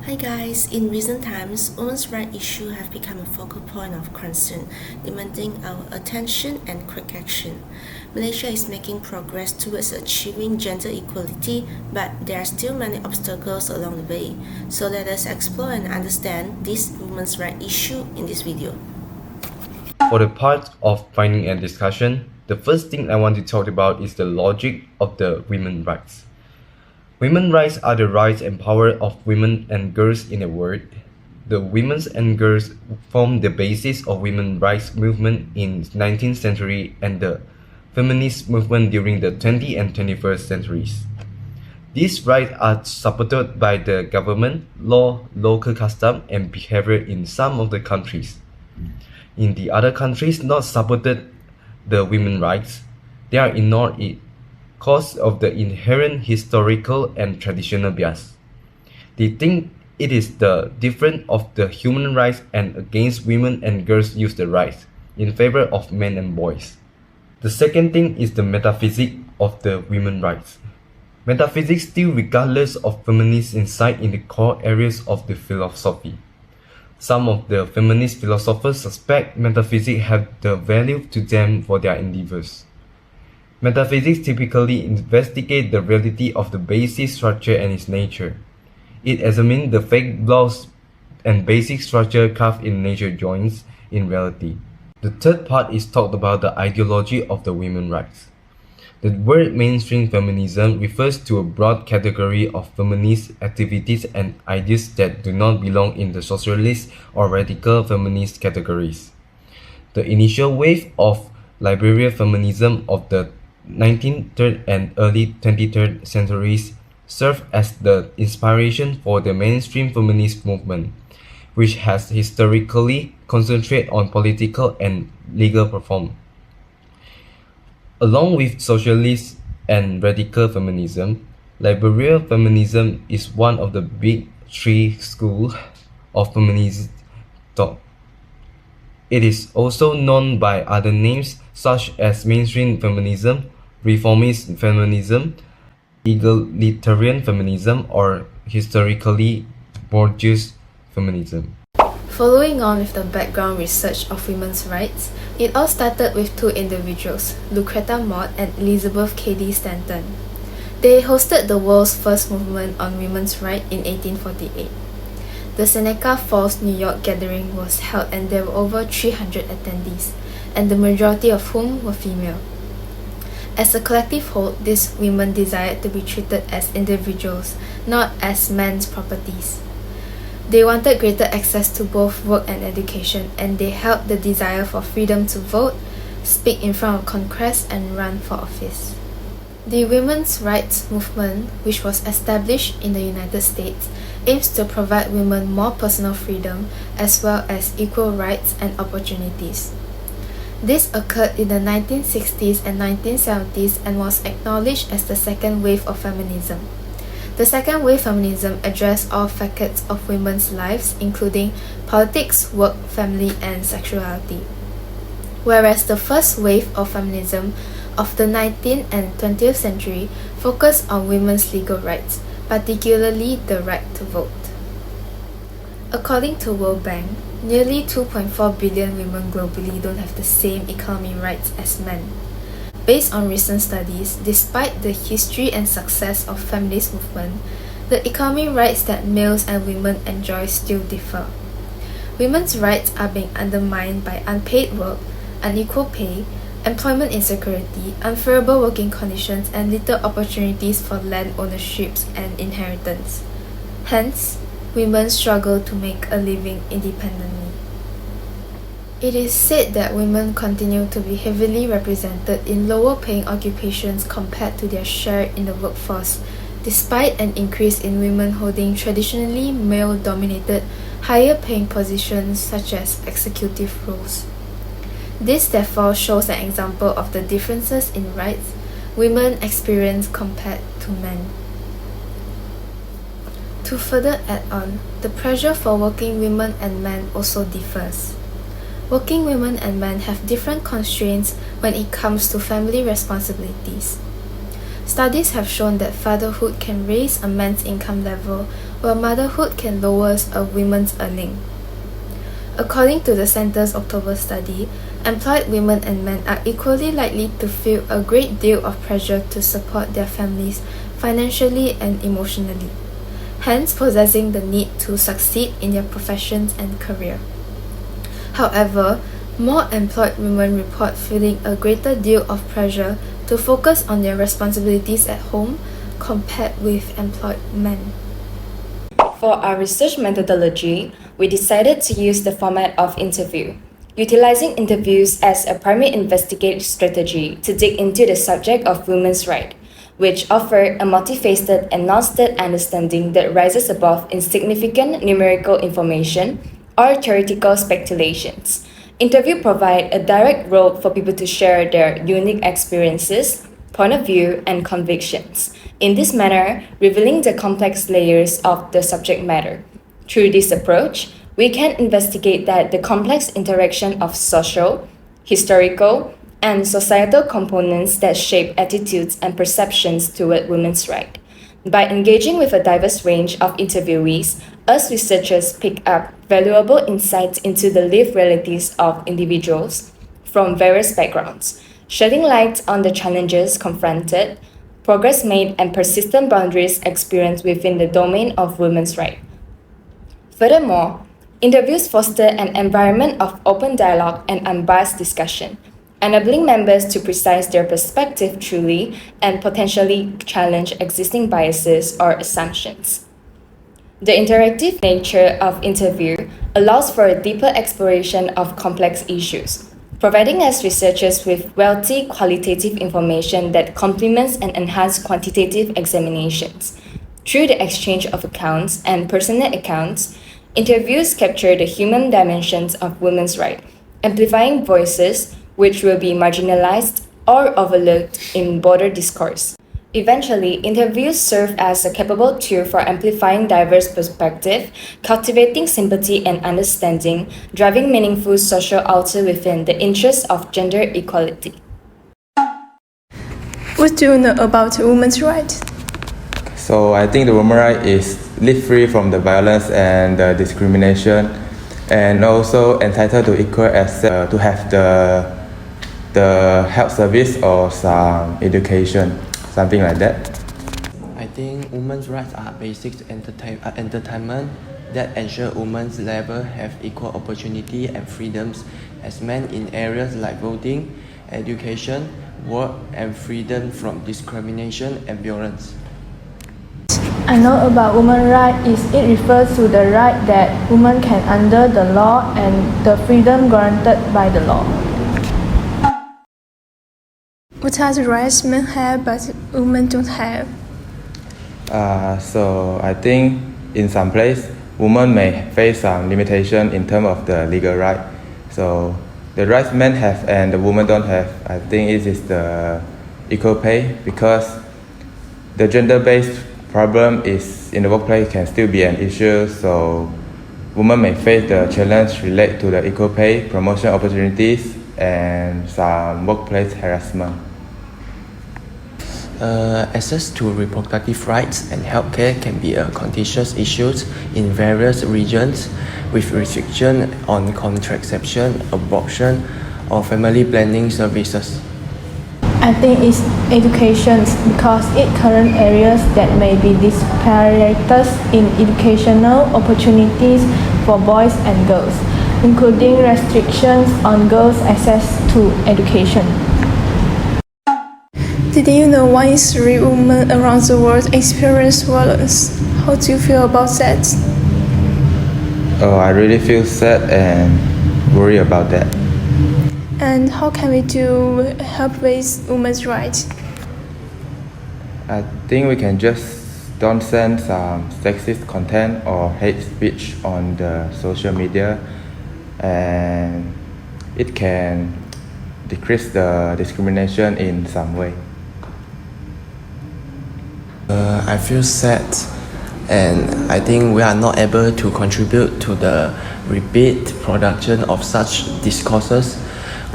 Hi guys, in recent times, women's rights issues have become a focal point of concern, demanding our attention and quick action. Malaysia is making progress towards achieving gender equality, but there are still many obstacles along the way. So let us explore and understand this women's rights issue in this video. For the part of finding and discussion, the first thing I want to talk about is the logic of the women's rights. Women's rights are the rights and power of women and girls in the world. The women's and girls form the basis of women's rights movement in 19th century and the feminist movement during the 20th and 21st centuries. These rights are supported by the government, law, local custom, and behavior in some of the countries. In the other countries not supported the women's rights, they are ignored it because of the inherent historical and traditional bias. They think it is the difference of the human rights and against women and girls use the rights in favor of men and boys. The second thing is the metaphysics of the women's rights. Metaphysics still regardless of feminist insight in the core areas of the philosophy. Some of the feminist philosophers suspect metaphysics have the value to them for their endeavors. Metaphysics typically investigate the reality of the basic structure and its nature. It examines the fake laws and basic structure carved in nature joins in reality. The third part is talked about the ideology of the women's rights. The word mainstream feminism refers to a broad category of feminist activities and ideas that do not belong in the socialist or radical feminist categories. The initial wave of liberal feminism of the 19th and early 23rd centuries served as the inspiration for the mainstream feminist movement, which has historically concentrated on political and legal reform. Along with socialist and radical feminism, liberal feminism is one of the big three schools of feminist thought. It is also known by other names such as mainstream feminism, reformist feminism, egalitarian feminism, or historically bourgeois feminism. Following on with the background research of women's rights, it all started with two individuals, Lucretia Mott and Elizabeth Cady Stanton. They hosted the world's first movement on women's rights in 1848. The Seneca Falls, New York gathering was held and there were over 300 attendees, and the majority of whom were female. As a collective whole, these women desired to be treated as individuals, not as men's properties. They wanted greater access to both work and education, and they held the desire for freedom to vote, speak in front of Congress, and run for office. The women's rights movement, which was established in the United States, aims to provide women more personal freedom as well as equal rights and opportunities. This occurred in the 1960s and 1970s and was acknowledged as the second wave of feminism. The second wave feminism addressed all facets of women's lives, including politics, work, family, and sexuality. Whereas the first wave of feminism of the 19th and 20th century focused on women's legal rights, particularly the right to vote. According to World Bank, nearly 2.4 billion women globally don't have the same economic rights as men. Based on recent studies, despite the history and success of feminist movement, the economic rights that males and women enjoy still differ. Women's rights are being undermined by unpaid work, unequal pay, employment insecurity, unfavorable working conditions, and little opportunities for land ownership and inheritance. Hence, women struggle to make a living independently. It is said that women continue to be heavily represented in lower-paying occupations compared to their share in the workforce, despite an increase in women holding traditionally male-dominated, higher-paying positions such as executive roles. This therefore shows an example of the differences in rights women experience compared to men. To further add on, the pressure for working women and men also differs. Working women and men have different constraints when it comes to family responsibilities. Studies have shown that fatherhood can raise a man's income level, while motherhood can lower a woman's earning. According to the Center's October study, employed women and men are equally likely to feel a great deal of pressure to support their families financially and emotionally, hence possessing the need to succeed in their professions and career. However, more employed women report feeling a greater deal of pressure to focus on their responsibilities at home compared with employed men. For our research methodology, we decided to use the format of interview, utilizing interviews as a primary investigative strategy to dig into the subject of women's rights, which offer a multifaceted and non-state understanding that rises above insignificant numerical information or theoretical speculations. Interviews provide a direct road for people to share their unique experiences, point of view, and convictions, in this manner revealing the complex layers of the subject matter. Through this approach, we can investigate that the complex interaction of social, historical, and societal components that shape attitudes and perceptions toward women's rights. By engaging with a diverse range of interviewees, us researchers pick up valuable insights into the lived realities of individuals from various backgrounds, shedding light on the challenges confronted, progress made, and persistent boundaries experienced within the domain of women's rights. Furthermore, interviews foster an environment of open dialogue and unbiased discussion, enabling members to precise their perspective truly and potentially challenge existing biases or assumptions. The interactive nature of interview allows for a deeper exploration of complex issues, providing us researchers with wealthy qualitative information that complements and enhances quantitative examinations. Through the exchange of accounts and personal accounts, interviews capture the human dimensions of women's rights, amplifying voices which will be marginalized or overlooked in broader discourse. Eventually, interviews serve as a capable tool for amplifying diverse perspectives, cultivating sympathy and understanding, driving meaningful social alter within the interests of gender equality. What do you know about women's rights? So I think the women's right is live free from the violence and the discrimination, and also entitled to equal access to have the health service or some education, something like that. I think women's rights are basic entertainment that ensure women's level have equal opportunity and freedoms as men in areas like voting, education, work, and freedom from discrimination and violence. I know about women's rights is it refers to the right that women can under the law and the freedom granted by the law. What are the rights men have but women don't have? So I think in some place, women may face some limitation in terms of the legal right. So the rights men have and the women don't have, I think it is the equal pay, because the gender-based problem is in the workplace can still be an issue. So women may face the challenge related to the equal pay, promotion opportunities, and some workplace harassment. Access to reproductive rights and healthcare can be a contentious issue in various regions, with restriction on contraception, abortion, or family planning services. I think it's education because it current areas that may be disparities in educational opportunities for boys and girls, including restrictions on girls' access to education. Did you know 1 in 3 women around the world experience violence? How do you feel about that? Oh, I really feel sad and worry about that. And how can we do help with women's rights? I think we can just don't send some sexist content or hate speech on the social media, and it can decrease the discrimination in some way. I feel sad, and I think we are not able to contribute to the repeat production of such discourses.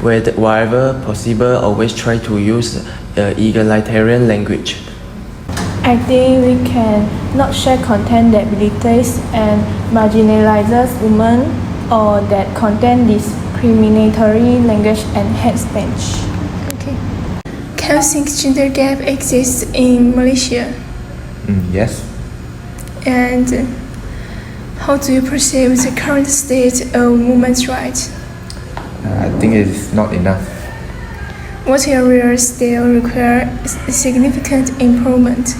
Wherever possible, always try to use egalitarian language. I think we can not share content that belittles and marginalizes women or that contain discriminatory language and hate speech. Okay. Can you think gender gap exists in Malaysia? Yes. And how do you perceive the current state of women's rights? I think it is not enough. What areas still require significant improvement?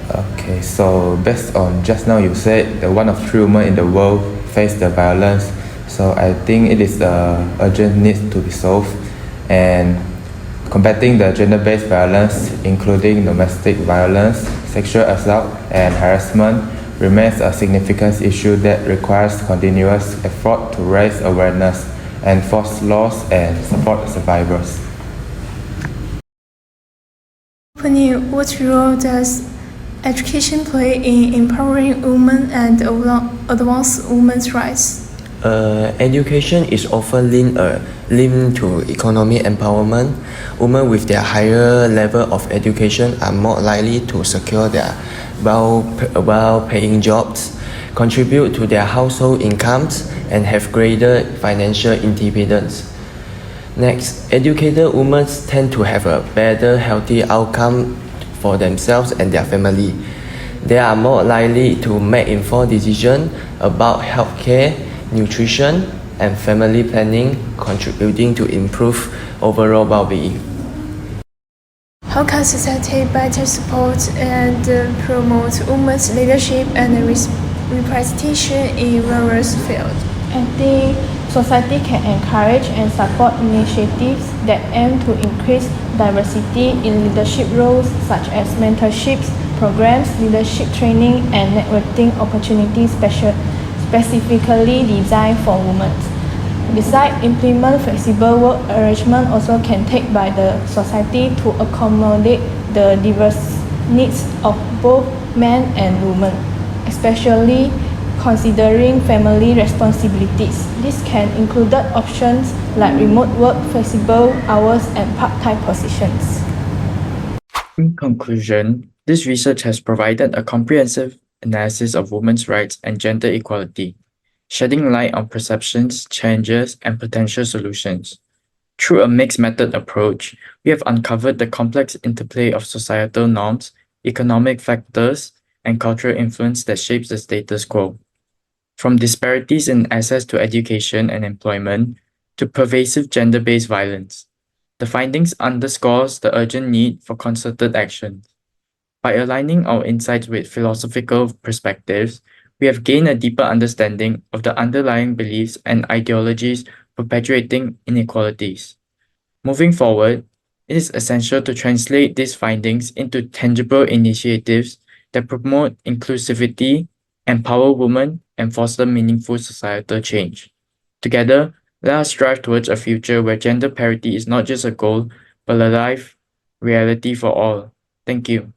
Okay, so based on just now you said the 1 of 3 women in the world face the violence, so I think it is the urgent need to be solved, and combating the gender-based violence, including domestic violence, sexual assault, and harassment, remains a significant issue that requires continuous effort to raise awareness, enforce laws, and support survivors. What role does education play in empowering women and advance women's rights? Education is often linked to economic empowerment. Women with their higher level of education are more likely to secure their well-paying jobs, contribute to their household incomes, and have greater financial independence. Next, educated women tend to have a better healthy outcome for themselves and their family. They are more likely to make informed decisions about healthcare, nutrition, and family planning, contributing to improve overall well-being. How can society better support and promote women's leadership and representation in various fields? I think society can encourage and support initiatives that aim to increase diversity in leadership roles such as mentorships, programs, leadership training, and networking opportunities specifically designed for women. Besides, implement flexible work arrangement also can take by the society to accommodate the diverse needs of both men and women, especially considering family responsibilities. This can include options like remote work, flexible hours, and part-time positions. In conclusion, this research has provided a comprehensive analysis of women's rights and gender equality, shedding light on perceptions, challenges, and potential solutions. Through a mixed method approach, we have uncovered the complex interplay of societal norms, economic factors, and cultural influence that shapes the status quo. From disparities in access to education and employment to pervasive gender-based violence, the findings underscores the urgent need for concerted action. By aligning our insights with philosophical perspectives, we have gained a deeper understanding of the underlying beliefs and ideologies perpetuating inequalities. Moving forward, it is essential to translate these findings into tangible initiatives that promote inclusivity, empower women, and foster meaningful societal change. Together, let us strive towards a future where gender parity is not just a goal, but a life reality for all. Thank you.